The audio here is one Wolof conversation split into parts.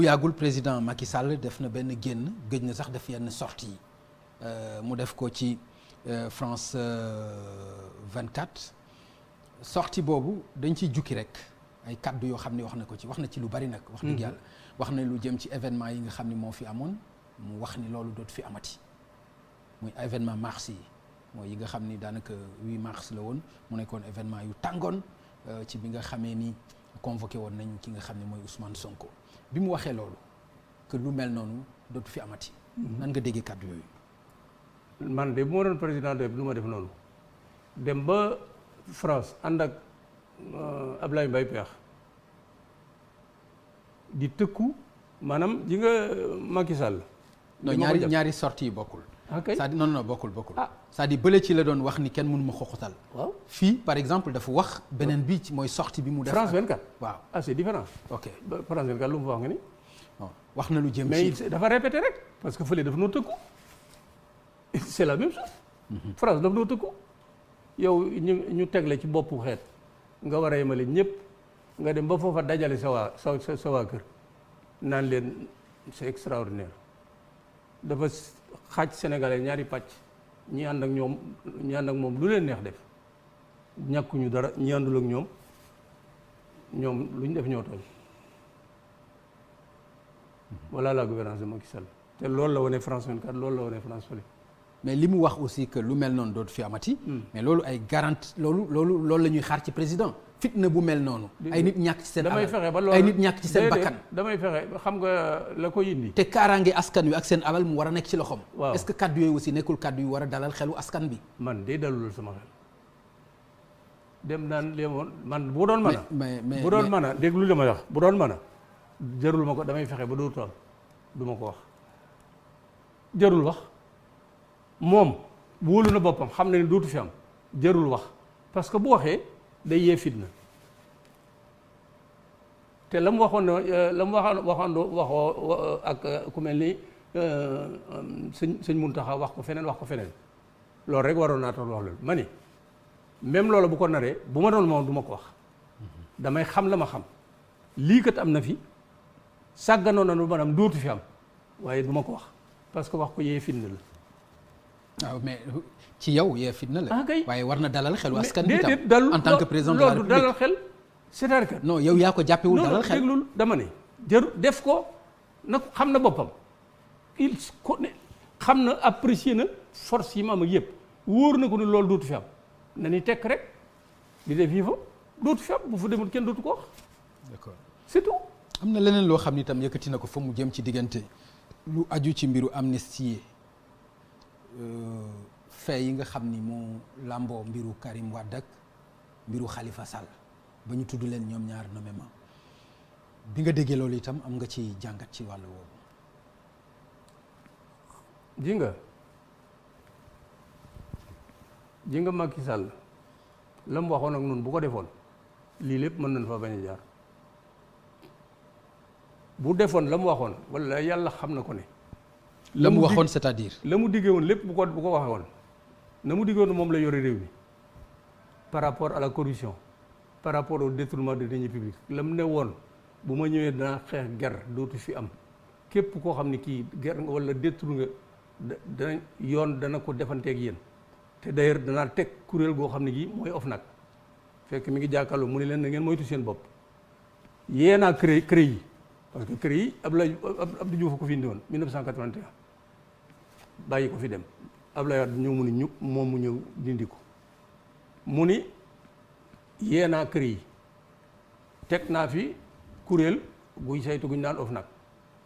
yàggul président Macky Sall def na benn génn gëj na sax def yenn sortie yi mu def ko ci France 24 sortie boobu dañ ciy jukki rek ay kaddu yoo xam ne wax na ci lu bari nag. wax dëgg yàlla wax na lu jëm ci événement yi nga xam ne moo fi amoon mu wax ni loolu dootu fi amati muy événement mars yi mooy yi nga xam ni daanaka 8 mars la woon mu nekkoon événement yu tàngoon ci bi nga xamee ni convoqué woon nañ ki nga xam ne mooy Ousmane Sonko bi mu waxee loolu que lu mel noonu dootu fi amati. nan nga déggee kaddu yooyu. man de bu ma doon président de lu ma def noonu dem ba France ànd ak Ablaye Mbaye Peex di tëkku maanaam ji nga Macky Sall. non ñaari sorties yi bokkul. ok c'est-à-dire non bokkul. c'est-à-dire bële ci la doon wax ni kenn mënu ma xoxotal. waaw fii par exemple dafa wax beneen bi ci mooy sortie bi mu def. France 24 waaw c'est différent. ok France 24 lu mu fa wax nga ni. wax na lu jëm mais ci dafa répété rek parce que fële dafa noo tëkku c'est la même chose. France dafa noo tëkku yow ñu tegle ci boppu xeet nga war a yemale ñëpp nga dem ba foofa dajale sa waa kër naan leen c'est extraordinaire dafa xaaj sénégalais ñaari pàcc ñi ànd ak moom lu leen neex def ñàkkuñu dara ñi àndul ak ñoom lu ñu def ñoo tooñ. Voilà la gouvernance de Macky Sall te loolu la wane France 24 loolu la wane France fële. mais li mu wax aussi que lu mel noonu dootu fi amati. mais loolu ay garantie loolu la ñuy xaar ci président. fitna bu mel noonu. ay nit ñàkk ci seen alal damay fexe ba loolu ay nit ñàkk ci seen bakkan. damay fexe xam nga la ko indi. te kaaraange askan wi ak seen alal mu war a nekk ci loxoom. waaw est-ce que kaddu yooyu aussi nekkul kaddu yu war a dalal xelu askan bi. man de dalul sama xel dem naan léemoon man bu doon mën a. mais bu doon mën a déglu li ma wax bu doon mën a. jarul ma ko damay fexe ba dootul am du ma ko wax jarul wax moom wóolu na boppam xam na ne dootu fi am jarul wax parce que bu waxee day yee fitna te la mu waxoon ne la mu waxoo ak ku mel ni sëñ Mountakha wax ko feneen loolu rek waroon naa tax wax loolu ma ni même loolu bu ko naree bu ma doon moom du ma ko wax damay xam la ma xam lii kat am na fi. sàgganoon na nu maanaam dootu fi am waaye du ma ko wax parce que wax ko yee fitna la. waaw mais ci yow yee fitna la. ah kay waaye war na dalal xelu askan bi tam dalul en tant que président de la République dalal xel. c'est-à-dire que non yow yaa ko jàppewul dalal xel déglul dama ne jëru def ko nag xam na boppam il xam na apprécier na force yi ma am ak yëpp wóor na ko ni loolu dootu fi am na ni tekk rek di def yi fa dootu fi am bu fa demul kenn dootu ko wax. d'accord c'est tout. am na leneen loo xam ni itam yëkkati na ko fa mu jëm ci diggante lu aju ci mbiru amnistie fait yi nga xam ni moo làmboo mbiru Karim Wade ak mbiru Khalifa Sall ba ñu tudd leen ñoom ñaar nommément bi nga déggee loolu itam am nga ci jàngat ci wàllu woowu. ji nga Macky Sall la mu waxoon ak noonu bu ko defoon lii lépp mën nañ fa bañ a jaar. bu defoon la mu waxoon wala yàlla xam na ko ne. la mu waxoon c'est-à-dire. la mu diggee woon lépp bu ko waxee woon na mu diggee woon moom la yore réew mi par rapport à la corruption par rapport au détournement de deniers publics la mu ne woon bu ma ñëwee danaa xeex guerre dootu fi am képp koo xam ne kii guerre nga wala détour nga dana yoon dana ko defanteeg yéen te d'ailleurs danaa teg kuréel goo xam ne gii mooy OFNAC fekk mi ngi jàkkaarloo mu ne leen na ngeen moytu seen bopp yéenaa CREI yi. parce que CREI Abdou Diouf ko fi indi woon 1981 bàyyi ko fi dem Abdoulaye Wade ñëw mu ni moom mu ñëw dindi ko mu ni yéenaa CREI teg naa fi kuréel guy saytu guñ naan OFNAC.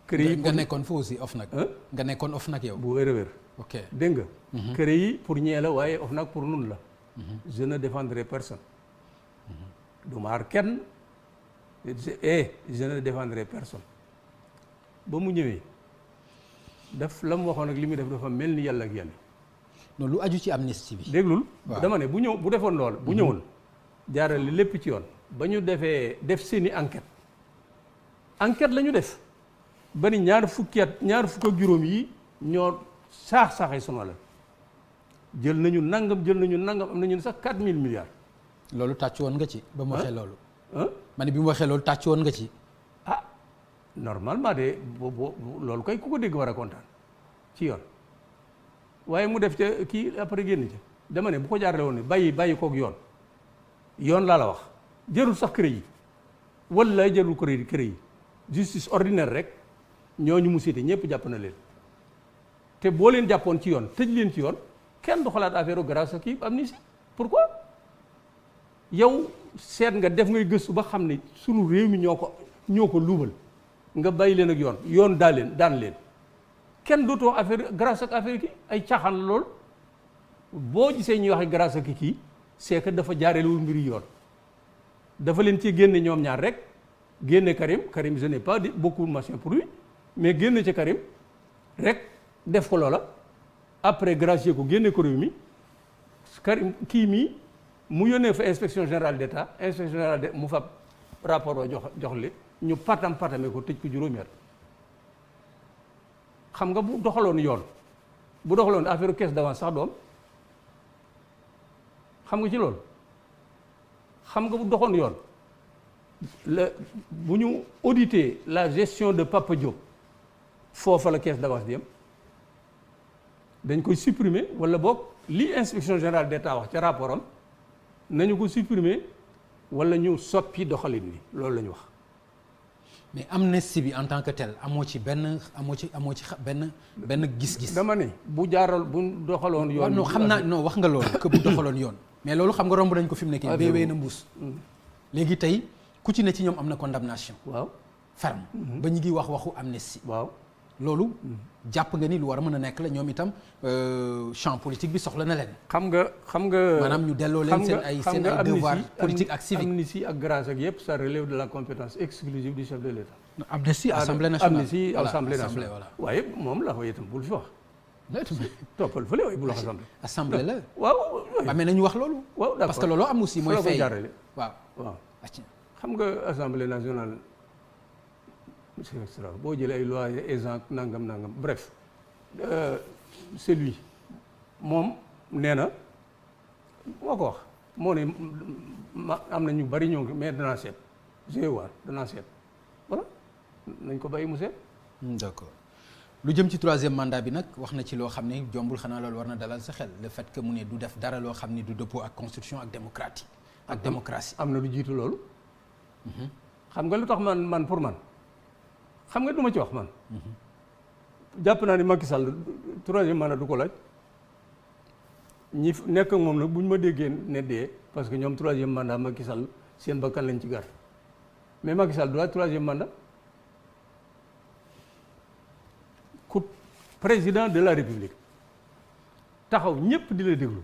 CREI nga nekkoon fa aussi OFNAC. nga nekkoon OFNAC yow. bu wér a wér. ok dégg nga. CREI pour ñee la waaye OFNAC pour nun la. je ne défendrai personne. du ma aar kenn. je ne défendrai personne ba mu ñëwee daf la mu waxoon ak li muy def dafa mel ni yàlla ak yàlla. non lu aju ci amnistie bi. déglul dama ne bu defoon lool bu ñëwoon jaarale lépp ci yoon ba ñu def seeni enquête la ñu def ba ni ñaar fukk ak juróom yi ñoo saax-saaxee sunu alal jël nañu nangam am nañu sax 4000 milliards. loolu tàcc woon nga ci ba mu waxee loolu. ma ne bi mu waxee loolu tàcc woon nga ci. normalement de loolu koy ku ko dégg war a kontaan ci yoon waaye mu def ca kii après génn ca dama ne bu ko jaarale woon ne bàyyi koog yoon laa la wax jërul sax kër yi wala jërul kër yi justice ordinaire rek ñooñu mu cité ñëpp jàpp na leen te boo leen jàppoon ci yoon tëj leen ci yoon kenn du xalaat affaire grâce à kii amnistie pourquoi yow seet nga def ngay gëstu ba xam ne sunu réew mi ñoo ko luubal nga bàyyi leen ak yoon daan leen kenn dootoo affaire grâce ak affaire kii ay caaxaan la lool boo gisee ñuy wax grâce ak kii c'est que dafa jaarelewul mbiri yoon dafa leen ci génne ñoom ñaar rek génne Karim je n'ai pas beaucoup de machin pour lui mais génne ci Karim rek def ko loola après gracier ko génne ko réew mi Karim kii mii mu yónnee fa inspection générale d'État inspection générale d'État mu fab rapport ba jox li ñu patame ko tëj ko juróomi at xam nga bu doxaloon affaire caisse d'avance sax doom xam nga ci loolu xam nga bu doxoon yoon bu ñu auditer la gestion de Papa Diop foofa la caisse d'avance di yem dañ koy supprimer wala boog li inspection générale d'État wax ca rapport am nañu ko supprimer wala ñu soppi doxalin bi loolu la ñu wax. mais amnistie bi en tant que tel amoo ci benn gis-gis. dama ne bu doxaloon yoon. non xam naa non wax nga loolu que bu doxaloon yoon. mais loolu xam nga romb nañ ko fi mu nekk nii. wéy na mbuus. léegi tey ku ci ne ci ñoom am na condamnation. waaw ferme. ba ñu ngi waxu amnistie. waaw loolu jàpp nga ni lu war a mën a nekk la ñoom itam champ politique bi soxla na leen. xam nga maanaam ñu delloo leen seen ay devoir politique ak civique. amnistie ak grâce ak yëpp ça relève de la compétence exclusive du chef de l'État. amnistie assemblée nationale amnistie assemblée nationale waaye moom la waaye itam bul fi wax. toppal fële waaye bul wax assemblée la. waaw mais nañu wax loolu. waaw d'accord parce que loolu am aussi mooy fay waaw. xam nga assemblée nationale. boo jëlee ay loi exemple nangam bref c'est lui moom nee na moo ko wax moo ne am na ñu bari ñoo ngi mais danaa seet danaa seet voilà nañ ko bàyyi mu seet. d'accord lu jëm ci troisième mandat bi nag wax na ci loo xam ne jombul xanaa loolu war na dalal sa xel le fait que mu ne du def dara loo xam ne du dëppoo ak constitution ak démocratie. am na lu jiitu loolu. xam nga lu tax man pour man. xam nga du ma ci wax man. jàpp naa ni Macky Sall troisième mandat du ko laaj ñi nekk ak moom nag bu ñu ma déggee ne dee parce que ñoom troisième mandat Macky Sall seen bakkan lañ ci gar mais Macky Sall du laaj troisième mandat ku président de la République taxaw ñëpp di la déglu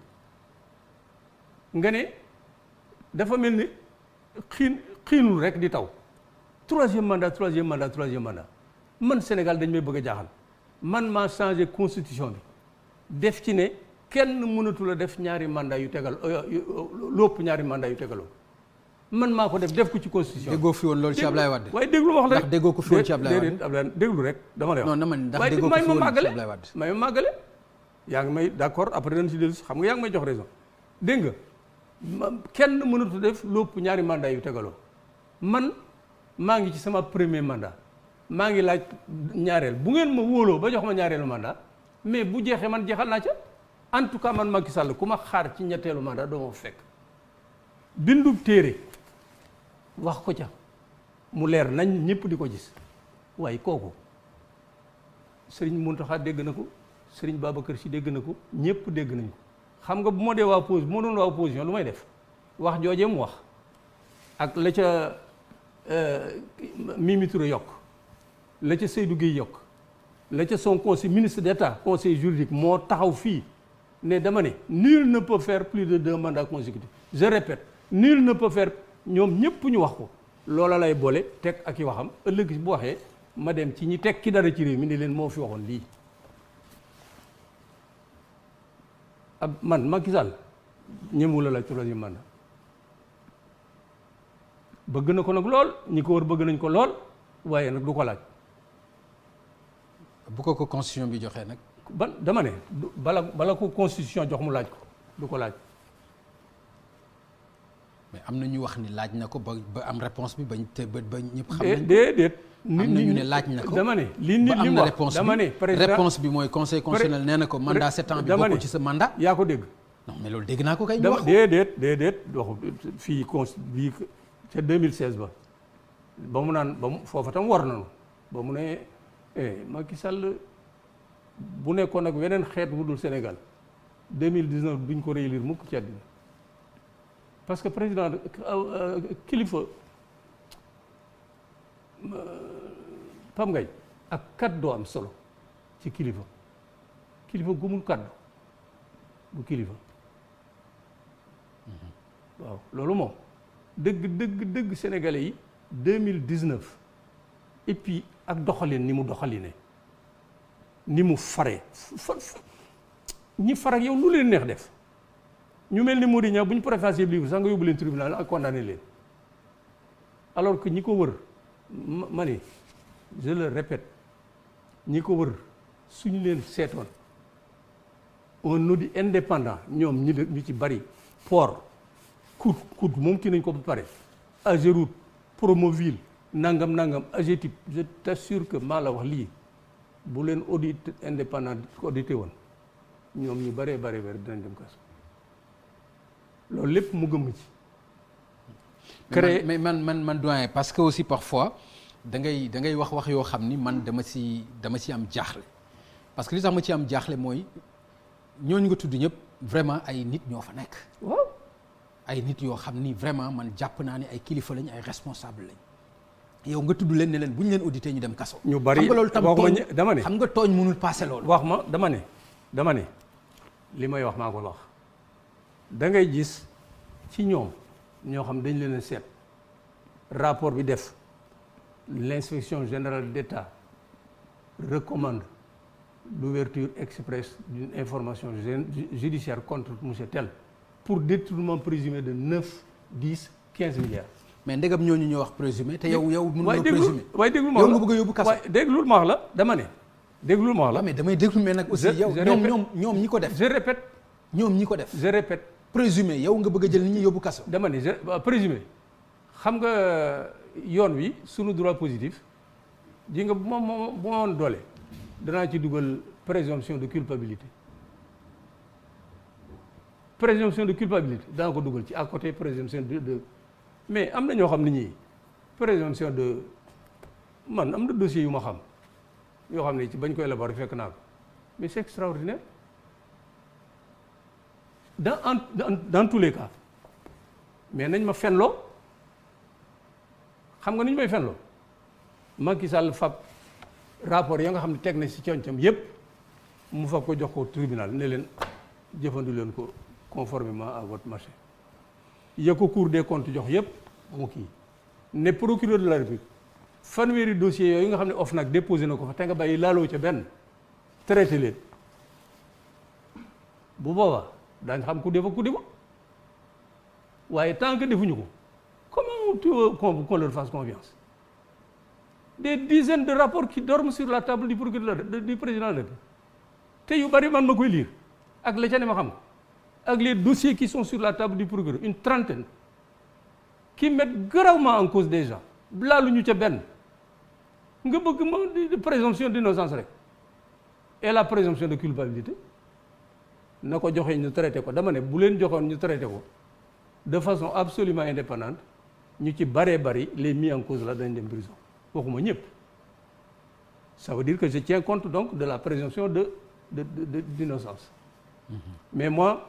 nga ne dafa mel ni xiinul rek di taw. troisième mandat man Sénégal dañ may bëgg a jaaxal man maa changé constitution bi def ci ne kenn mënatu la def ñaari mandat yu tegal lépp ñaari mandat yu tegaloo man maa ko def ko ci constitution. déggoo fi woon loolu ci Ablaye Wade. waaye déglu wax la ndax déggoo ko fi woon ci Ablaye Wade déglu rek dama lay wax. non ndax déggoo ko fi woon ci Ablaye Wade may ma màggale yaa ngi may d'accord après dañ si dellu xam nga yaa ngi may jox raison dégg nga kenn mënatu def lépp ñaari mandat yu tegaloo man. maa ngi ci sama premier mandat maa ngi laaj ñaareel bu ngeen ma wóoloo ba jox ma ñaareelu mandat mais bu jeexee man jeexal naa ca en tout cas man Macky Sall ku ma xaar ci ñetteelu mandat doo ma fekk bindub téere wax ko ca mu leer nañ ñëpp di ko gis waaye kooku Serigne Mountakha dégg na ko Serigne Babacar Sy dégg na ko ñëpp dégg nañ ko xam nga bu ma dee waa pause bu ma doon waa opposition lu may def wax joojee mu wax ak la ca Mimi Touré yokk la ca Seydou Guèye yokk la ca son conseil ministre d'État conseil juridique moo taxaw fii ne dama ne nul ne peut faire plus de 2 mandats consécutifs je répète nul ne peut faire ñoom ñëpp ñu wax ko loola lay boole teg ak i waxam ëllëg bu waxee ma dem ci ñi teg ki dara ci réew mi ni leen moo fi waxoon lii ab man Macky Sall ñëmu la troisième mandat bëgg na ko nag lool ñi ko wër bëgg nañ ko lool waaye nag du ko laaj. bu ko constitution bi joxee nag. dama ne bala ko constitution jox mu laaj ko du ko laaj. mais am na ñu wax ni laaj na ko ba am réponse bi ba ñëpp xam nañ déedéet am na ñu ne laaj na ko dama ne li nit li mu wax dama ne réponse bi mooy conseil constitutionnel nee na ko mandat 7 ans bi bokkul ci sa mandat. yaa ko dégg. non mais loolu dégg naa ko kay. ñu wax déedéet waxu fii bii ca 2016 ba mu naan ba mu foofa tam war nañu ba mu ne Macky Sall bu nekkoon ak weneen xeet wu dul Sénégal 2019 duñ ko réélire mukk ci àddina parce que président kilifa Pam Ngagne ak kaddu am solo ci kilifa gumul kaddu bu kilifa waaw loolu moom dëgg sénégalais yi 2019 et puis ak doxalin ni mu doxaline ni mu fare ñi far ak yow lu leen neex def ñu mel ni Mody Niang bu ñu préfacé livre sax nga yóbbu leen tribunal ak condamné leen alors que ñi ko wër ma ne je le répète ñi ko wër suñu leen seetoon un audit indépendant ñoom ñu ci bari port COUD moom kii nañ ko ba pare AGEROUTE Promoville nangam AGETIP je t'assure que maa la wax lii bu leen audit indépendant audité woon ñoom ñu bëree dinañ dem kaso loolu lépp mu gëm ci. mais man doyen parce que aussi parfois da ngay wax yoo xam ni man dama ci am jaaxle parce que li tax ma ci am jaaxle mooy ñooñu nga tudd ñëpp vraiment ay nit ñoo fa nekk. waaw ay nit yoo xam ni vraiment man jàpp naa ne ay kilifa lañ ay responsable lañ. yow nga tudd leen ne leen bu ñu leen audité ñu dem kaso. ñu bari xam nga loolu tam tooñ dama ne xam nga tooñ mënul passé loolu. wax ma dama ne li may wax maa ko wax da ngay gis ci ñoom ñoo xam dañ leen a seet rapport bi def l'inspection générale d'État recommande l'ouverture express d'une information judiciaire contre monsieur tel pour détournement présumé de 9, 10, 15 milliards. mais ndegam ñooñu ñoo wax présumé te yow mënuloo présumé waaye déglu ma yow nga bëgg a yóbbu kaso. waaye déglul ma wax la dama ne. déglul ma wax la mais damay déglu mais nag aussi yow ñoom ñi ko def. je répète. ñoom ñi ko def. je répète. présumé yow nga bëgg a jël nit ñi yóbbu kaso. dama ne présumé xam nga yoon wi sunu droit positif ji nga bu ma woon doole danaa ci dugal présomption de culpabilité dana ko dugal ci à côté présomption de mais am na ñoo xam ne ñii présomption de man am na dossier yu ma xam yoo xam ne ci bañ koy élaborer fekk naa ko mais c'est extraordinaire dans tous les cas mais nañ ma fenloo xam nga ni ñu may fenloo Macky Sall fab rapport ya nga xam ne teg na ci concam yépp mu fab ko jox ko tribunal ne leen jëfandu leen ko conformément à votre marché ya ko Cour des comptes jox yépp mu kii ne procureur de la République fanweeri dossiers yooyu nga xam ne OFNAC déposé na ko fa te nga bàyyi laaloo ca benn traité leen bu boobaa daañu xam ku def ak ku deful waaye tant que defuñu ko comment tu veux qu'on leur fasse confiance des dizaines de rapports qui dorment sur la table du procureur du président de la République te yu bari man ma koy lire ak la ca ne ma xam ak les dossiers qui sont sur la table du procureur une trentaine qui mettent gravement en cause des gens laaluñu ca benn nga bëgg ma présomption d'innocence rek et la présomption de culpabilité na ko joxe ñu traité ko dama ne bu leen joxoon ñu traité ko de façon absolument indépendante ñu ci bari les mis en cause là dañ dem prison waxuma ñëpp ça veut dire que je tiens compte donc de la présomption d'innocence. Mais moi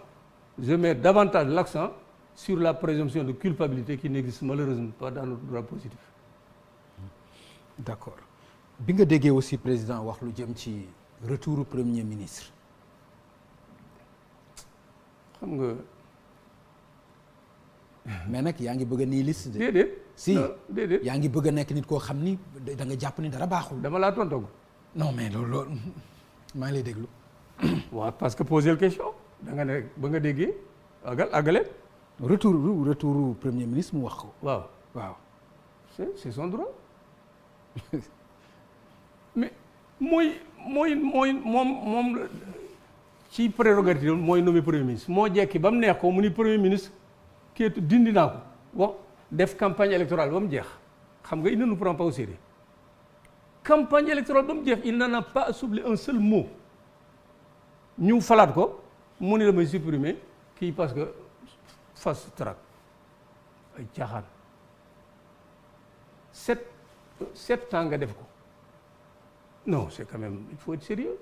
je mets davantage l'accent sur la présomption de culpabilité qui n'existe malheureusement pas dans notre droit positif. D'accord bi nga déggee aussi président wax lu jëm ci retour premier ministre. xam nga. mais nag yaa ngi bëgg a nii liste de. déedéet si déedéet yaa ngi bëgg a nekk nit koo xam ni da nga jàpp ni dara baaxul. dama laa tontoog. non mais loolu maa ngi lay déglu. waaw parce que poser la question da nga ne ba nga déggee àggale. retour premier ministre mu wax ko. waaw c'est son droit mais moom ci prérogative mooy nommé premier ministre moo jekki ba mu neex ko mu ni premier ministre kéetu dindi naa ko wax def campagne électorale ba mu jeex xam nga il ne nous prend pas au sérieux campagne électorale ba mu jeex il n'en a pas soufflé un seul mot ñu falaat ko mu ne damay supprimer kii parce que fast track ay caaxaan 7 ans nga def ko non c'est quand même il faut être sérieux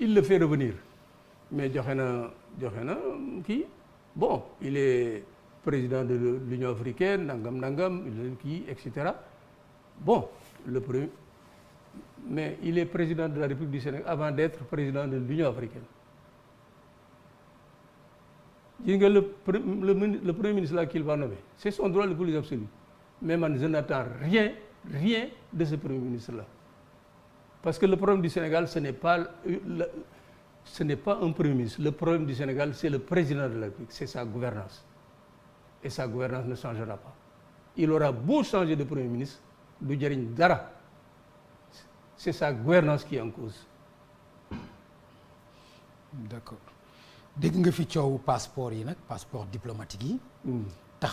il le fait revenir mais joxe na kii bon il est président de l'Union africaine nangam kii et cetera bon le premier mais il est président de la République du Sénégal avant d'être président de l'Union africaine gis nga le premier ministre là qu'il va nommer c'est son droit le plus absolu mais man je n'attends rien de ce premier ministre là parce que le problème du Sénégal ce n'est pas un premier ministre le problème du Sénégal c'est le président de la République c'est sa gouvernance et sa gouvernance ne changera pas il aura beau changer de premier ministre du jëriñ dara c'est sa gouvernance qui est en cause. D'accord dégg nga fi coowu passeport yi nag passeport diplomatique yi.